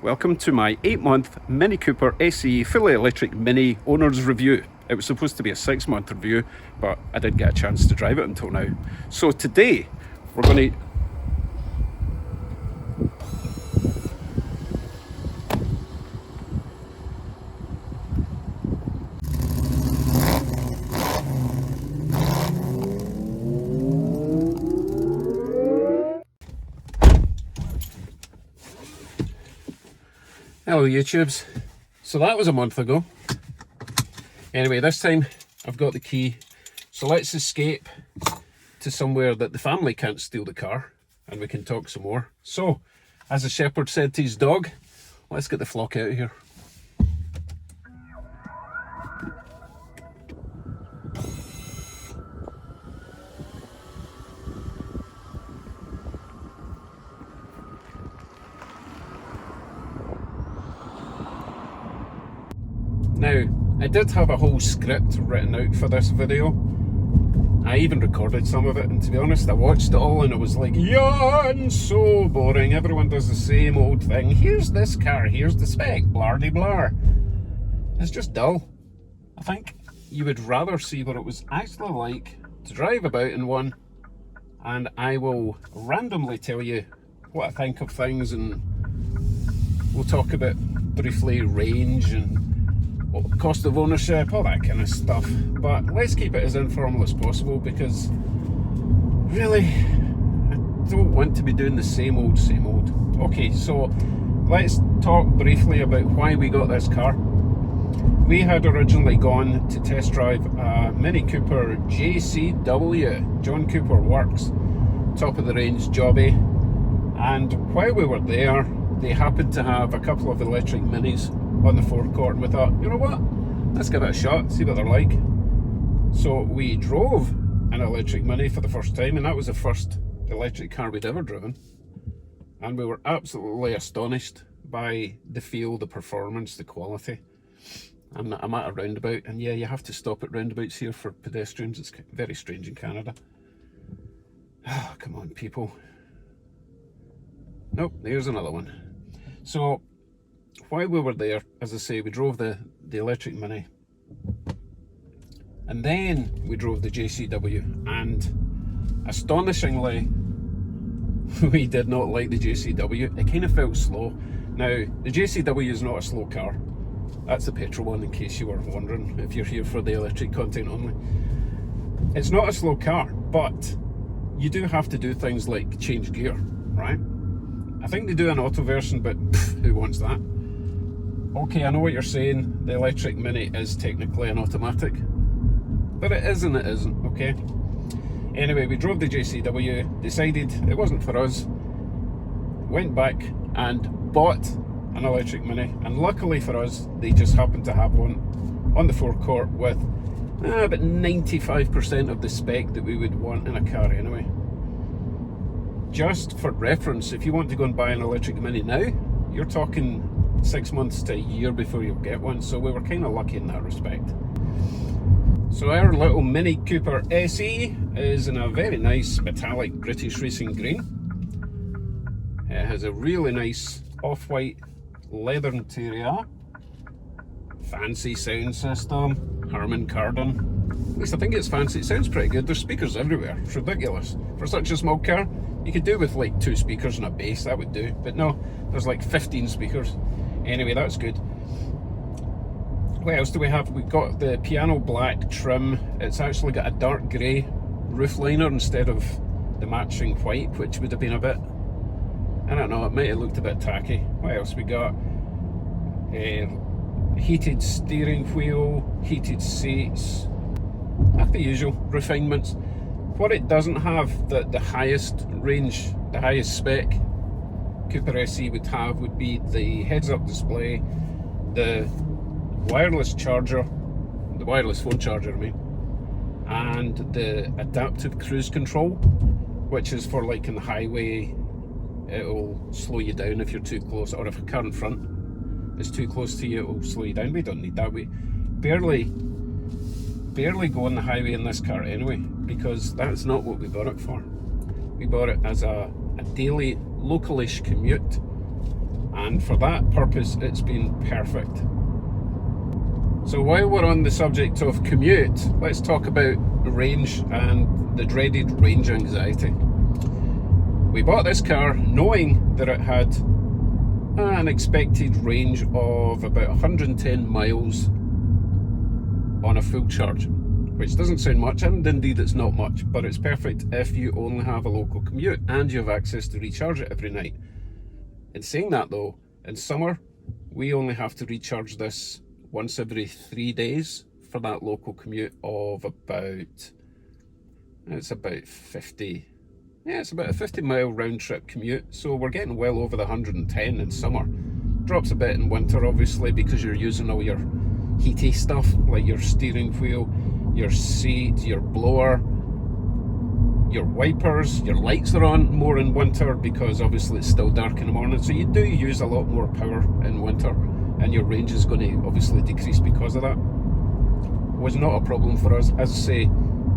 Welcome to my 8-month Mini Cooper SE fully electric Mini owner's review. It was supposed to be a 6-month review, but I didn't get a chance to drive it until now. So today we're going to Hello YouTubes. So that was a month ago. Anyway, this time I've got the key. So let's escape to somewhere that the family can't steal the car and we can talk some more. So, as the shepherd said to his dog, let's get the flock out of here. Now, I did have a whole script written out for this video. I even recorded some of it, and to be honest, I watched it all and it was like, yawn, so boring. Everyone does the same old thing. Here's this car, here's the spec, blah-de-blah. It's just dull. I think you would rather see what it was actually like to drive about in one, and I will randomly tell you what I think of things, and we'll talk about briefly range and cost of ownership, all that kind of stuff. But let's keep it as informal as possible, because really I don't want to be doing the same old. Okay, so let's talk briefly about why we got this car. We had originally gone to test drive a Mini Cooper JCW, John Cooper Works, top of the range jobby, and while we were there they happened to have a couple of electric minis on the forecourt. We thought, you know what, let's give it a shot, see what they're like. So we drove an electric Mini for the first time, and that was the first electric car we'd ever driven, and we were absolutely astonished by the feel, the performance, the quality. I'm at a roundabout, and yeah, you have to stop at roundabouts here for pedestrians. It's very strange in Canada. Oh, come on people. Nope, there's another one. So while we were there, as I say, we drove the electric Mini, and then we drove the JCW, and astonishingly we did not like the JCW. It kind of felt slow. Now, the JCW is not a slow car. That's the petrol one, in case you were wondering, if you're here for the electric content only. It's not a slow car, but you do have to do things like change gear, right? I think they do an auto version, but who wants that? Okay, I know what you're saying, the electric Mini is technically an automatic, but it is and it isn't, okay? Anyway, we drove the JCW, decided it wasn't for us, went back and bought an electric Mini, and luckily for us, they just happened to have one on the forecourt with about 95% of the spec that we would want in a car anyway. Just for reference, if you want to go and buy an electric Mini now, you're talking 6 months to a year before you'll get one, so we were kind of lucky in that respect. So our little Mini Cooper SE is in a very nice metallic British racing green. It has a really nice off-white leather interior, fancy sound system, Harman Kardon. At least I think it's fancy, it sounds pretty good. There's speakers everywhere, it's ridiculous. For such a small car, you could do with like 2 speakers and a bass, that would do. But no, there's like 15 speakers. Anyway, that's good. What else do we have? We've got the piano black trim. It's actually got a dark grey roof liner instead of the matching white, which would have been a bit, I don't know, it might have looked a bit tacky. What else we got? Heated steering wheel, heated seats, like the usual refinements. What it doesn't have, the highest range, the highest spec Cooper SE would have, would be the heads-up display, the wireless charger, the wireless phone charger I mean, and the adaptive cruise control, which is for like in the highway, it'll slow you down if you're too close, or if a car in front is too close to you, it'll slow you down. We don't need that. We barely go on the highway in this car anyway, because that's not what we bought it for. We bought it as a daily localish commute, and for that purpose it's been perfect. So while we're on the subject of commute, let's talk about range and the dreaded range anxiety. We bought this car knowing that it had an expected range of about 110 miles on a full charge, which doesn't sound much, and indeed it's not much, but it's perfect if you only have a local commute and you have access to recharge it every night. In saying that though, in summer we only have to recharge this once every 3 days for that local commute of about 50. Yeah, it's about a 50-mile round trip commute, so we're getting well over the 110 in summer. Drops a bit in winter, obviously, because you're using all your heaty stuff, like your steering wheel, your seat, your blower, your wipers, your lights are on more in winter because obviously it's still dark in the morning, so you do use a lot more power in winter, and your range is going to obviously decrease because of that. Was not a problem for us. As I say,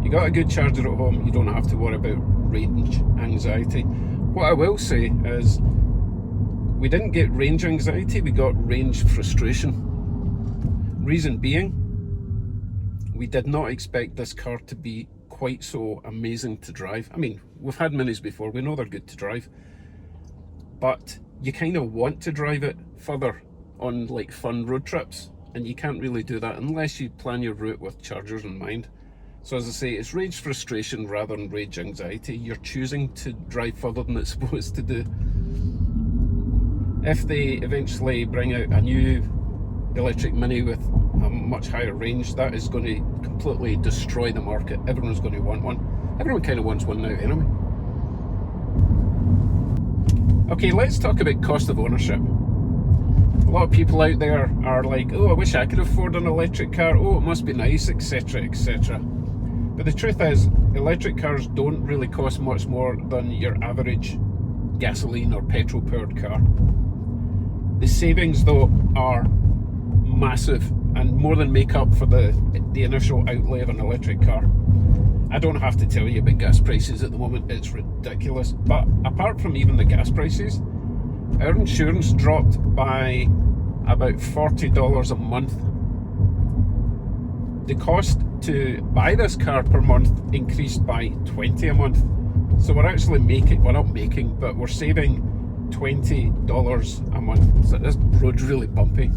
you got a good charger at home, you don't have to worry about range anxiety. What I will say is we didn't get range anxiety, we got range frustration. Reason being, we did not expect this car to be quite so amazing to drive. I mean, we've had Minis before, we know they're good to drive, but you kind of want to drive it further on like fun road trips, and you can't really do that unless you plan your route with chargers in mind. So as I say, it's range frustration rather than range anxiety. You're choosing to drive further than it's supposed to do. If they eventually bring out a new electric Mini with a much higher range, that is going to completely destroy the market. Everyone's going to want one. Everyone kind of wants one now anyway. Okay, let's talk about cost of ownership. A lot of people out there are like, oh, I wish I could afford an electric car, oh, it must be nice, etc, etc. But the truth is, electric cars don't really cost much more than your average gasoline or petrol powered car. The savings though are massive and more than make up for the initial outlay of an electric car. I don't have to tell you about gas prices at the moment, it's ridiculous. But apart from even the gas prices, our insurance dropped by about $40 a month. The cost to buy this car per month increased by $20 a month. So we're actually we're saving $20 a month. So this road's really bumpy,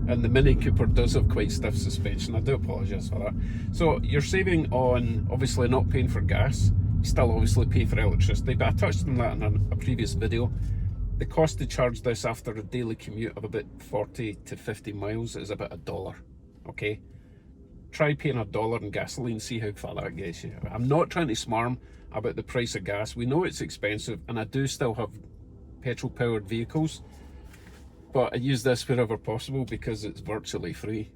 and the Mini Cooper does have quite stiff suspension. I do apologise for that. So you're saving on obviously not paying for gas. You still obviously pay for electricity, but I touched on that in a previous video. The cost to charge this after a daily commute of about 40 to 50 miles is about $1. Okay, try paying $1 in gasoline, see how far that gets you. I'm not trying to smarm about the price of gas. We know it's expensive, and I do still have petrol powered vehicles, but I use this wherever possible because it's virtually free.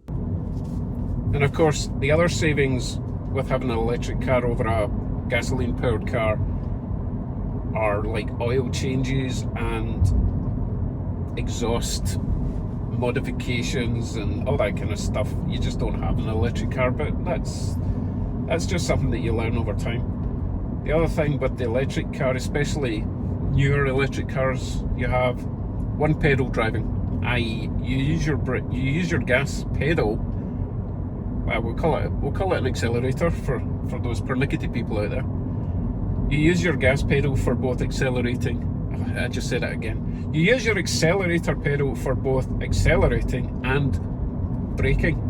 And of course, the other savings with having an electric car over a gasoline powered car are like oil changes and exhaust modifications and all that kind of stuff. You just don't have an electric car, but that's just something that you learn over time. The other thing with the electric car, especially newer electric cars, you have one pedal driving, i.e. you use your gas pedal. Well, we'll call it an accelerator for those pernickety people out there. You use your gas pedal for both accelerating. I just said it again. You use your accelerator pedal for both accelerating and braking.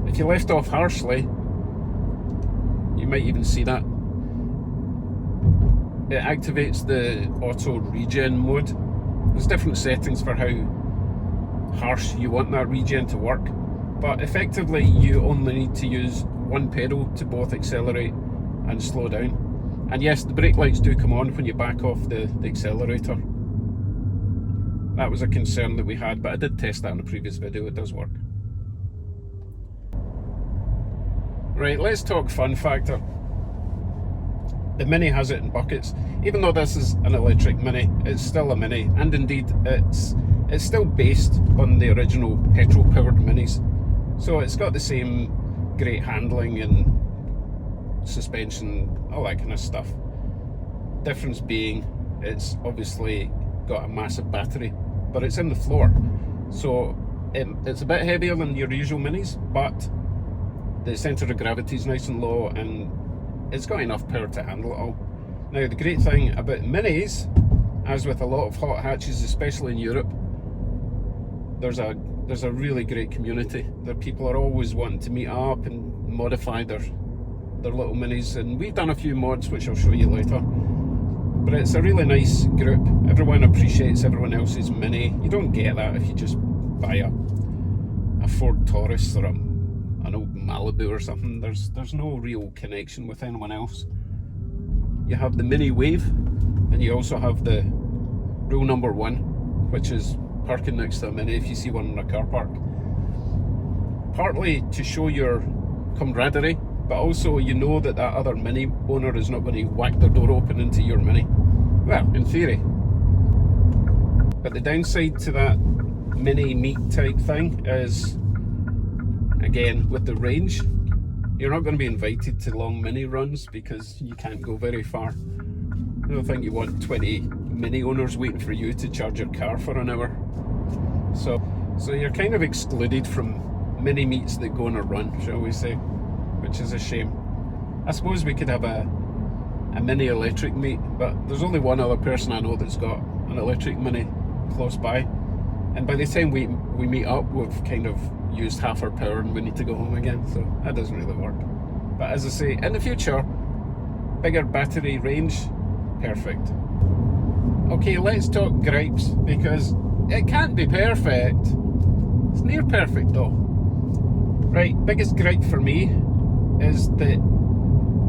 If you left off harshly, you might even see that. It activates the auto regen mode. There's different settings for how harsh you want that regen to work, but effectively you only need to use one pedal to both accelerate and slow down. And yes, the brake lights do come on when you back off the accelerator. That was a concern that we had, but I did test that in a previous video, it does work. Right, let's talk fun factor. The Mini has it in buckets. Even though this is an electric Mini, it's still a Mini, and indeed it's still based on the original petrol powered Minis. So it's got the same great handling and suspension, all that kind of stuff. Difference being, it's obviously got a massive battery, but it's in the floor, so it's a bit heavier than your usual Minis, but the centre of gravity is nice and low, and it's got enough power to handle it all. Now, the great thing about Minis, as with a lot of hot hatches, especially in Europe, there's a really great community. The people are always wanting to meet up and modify their little Minis, and we've done a few mods which I'll show you later. But it's a really nice group. Everyone appreciates everyone else's Mini. You don't get that if you just buy a Ford Taurus or an old Malibu or something. There's no real connection with anyone else. You have the Mini Wave, and you also have the rule number 1, which is parking next to a Mini if you see one in a car park. Partly to show your camaraderie, but also you know that other Mini owner is not going to whack their door open into your Mini. Well, in theory. But the downside to that mini meet type thing is, again, with the range, you're not going to be invited to long Mini runs because you can't go very far. I don't think you want 20 Mini owners waiting for you to charge your car for an hour. So you're kind of excluded from mini meets that go on a run, shall we say, which is a shame. I suppose we could have a mini electric meet, but there's only one other person I know that's got an electric Mini close by, and by the time we meet up, we've kind of used half our power and we need to go home again, so that doesn't really work. But as I say, in the future, bigger battery range, perfect. Okay, let's talk gripes, because it can't be perfect. It's near perfect though. Right, biggest gripe for me is the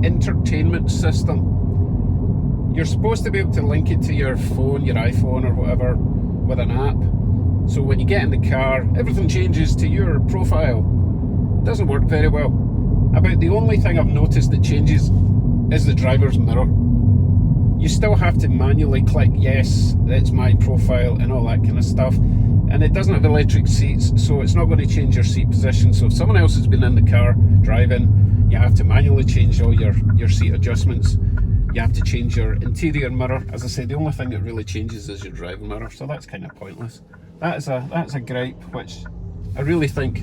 entertainment system. You're supposed to be able to link it to your phone, your iPhone or whatever, with an app. So when you get in the car, everything changes to your profile. It doesn't work very well. About the only thing I've noticed that changes is the driver's mirror. You still have to manually click yes, it's my profile and all that kind of stuff. And it doesn't have electric seats, so it's not going to change your seat position. So if someone else has been in the car driving, you have to manually change all your seat adjustments. You have to change your interior mirror. As I say, the only thing that really changes is your driving mirror, so that's kind of pointless. That's a gripe which I really think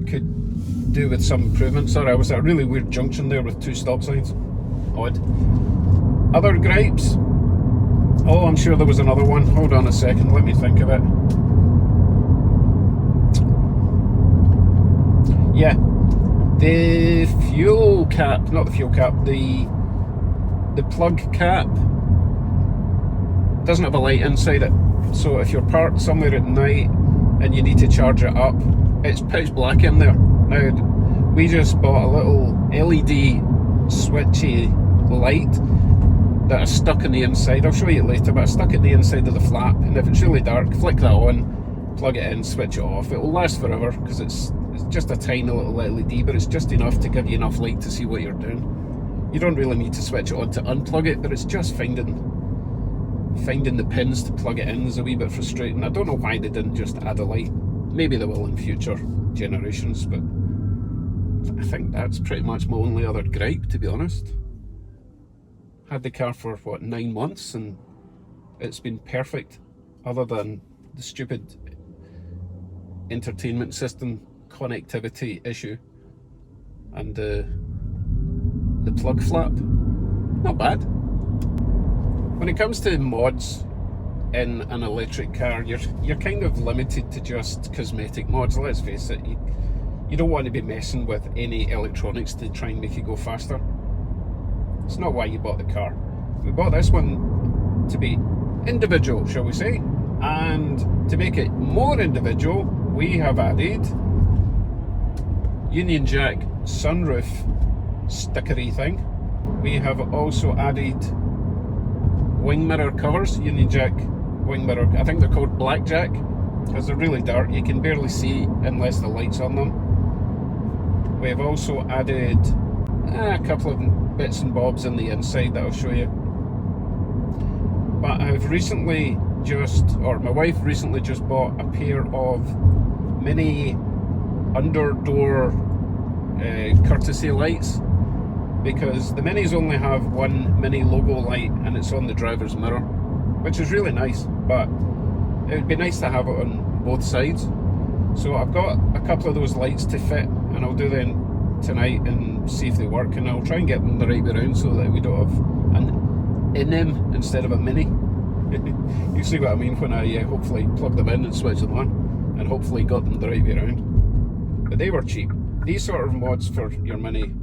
could do with some improvement. Sorry, I was at a really weird junction there with 2 stop signs. Odd. Other gripes? Oh, I'm sure there was another one. Hold on a second, let me think of it. Yeah, the fuel cap, not the fuel cap, the plug cap doesn't have a light inside it. So if you're parked somewhere at night and you need to charge it up, it's pitch black in there. Now, we just bought a little LED switchy light that is stuck in the inside. I'll show you it later, but it's stuck at the inside of the flap, and if it's really dark, flick that on, plug it in, switch it off. It will last forever because it's just a tiny little LED, but it's just enough to give you enough light to see what you're doing. You don't really need to switch it on to unplug it, but it's just finding the pins to plug it in is a wee bit frustrating. I don't know why they didn't just add a light. Maybe they will in future generations, but I think that's pretty much my only other gripe, to be honest. Had the car for, what, 9 months, and it's been perfect, other than the stupid entertainment system connectivity issue and the plug flap. Not bad. When it comes to mods in an electric car, you're kind of limited to just cosmetic mods. Let's face it, you don't want to be messing with any electronics to try and make it go faster. It's not why you bought the car. We bought this one to be individual, shall we say, and to make it more individual, we have added Union Jack sunroof stickery thing. We have also added wing mirror covers, Union Jack wing mirror. I think they're called blackjack because they're really dark. You can barely see unless the light's on them. We have also added a couple of bits and bobs in the inside that I'll show you. But I've recently my wife recently just bought a pair of mini under door courtesy lights, because the Minis only have one Mini logo light and it's on the driver's mirror, which is really nice, but it would be nice to have it on both sides. So I've got a couple of those lights to fit, and I'll do them tonight and see if they work, and I'll try and get them the right way around so that we don't have an in-em instead of a Mini. You see what I mean when I hopefully plug them in and switch them on, and hopefully got them the right way around. But they were cheap. These sort of mods for your Mini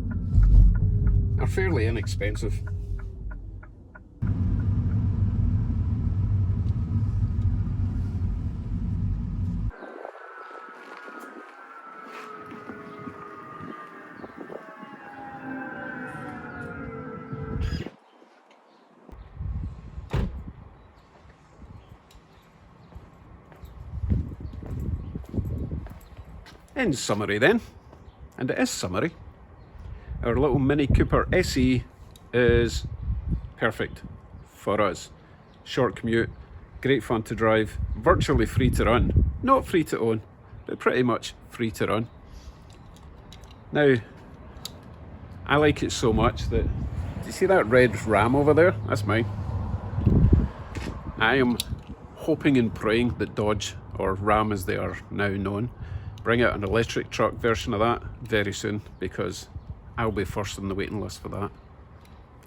are fairly inexpensive. In summary then, and it is summary, our little Mini Cooper SE is perfect for us. Short commute, great fun to drive, virtually free to run. Not free to own, but pretty much free to run. Now, I like it so much that, do you see that red Ram over there? That's mine. I am hoping and praying that Dodge, or Ram as they are now known, bring out an electric truck version of that very soon, because I'll be first on the waiting list for that.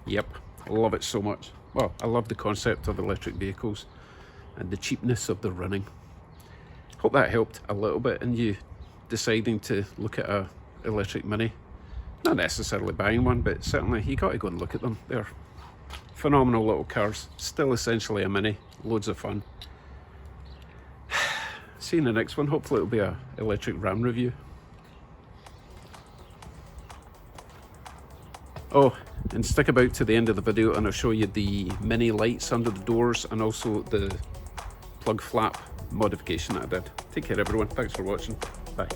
Yep, I love it so much. Well, I love the concept of electric vehicles and the cheapness of the running. Hope that helped a little bit in you deciding to look at a electric Mini. Not necessarily buying one, but certainly you got to go and look at them. They're phenomenal little cars. Still essentially a Mini. Loads of fun. See you in the next one. Hopefully it'll be a electric Ram review. Oh, and stick about to the end of the video and I'll show you the Mini lights under the doors and also the plug flap modification that I did. Take care everyone. Thanks for watching. Bye.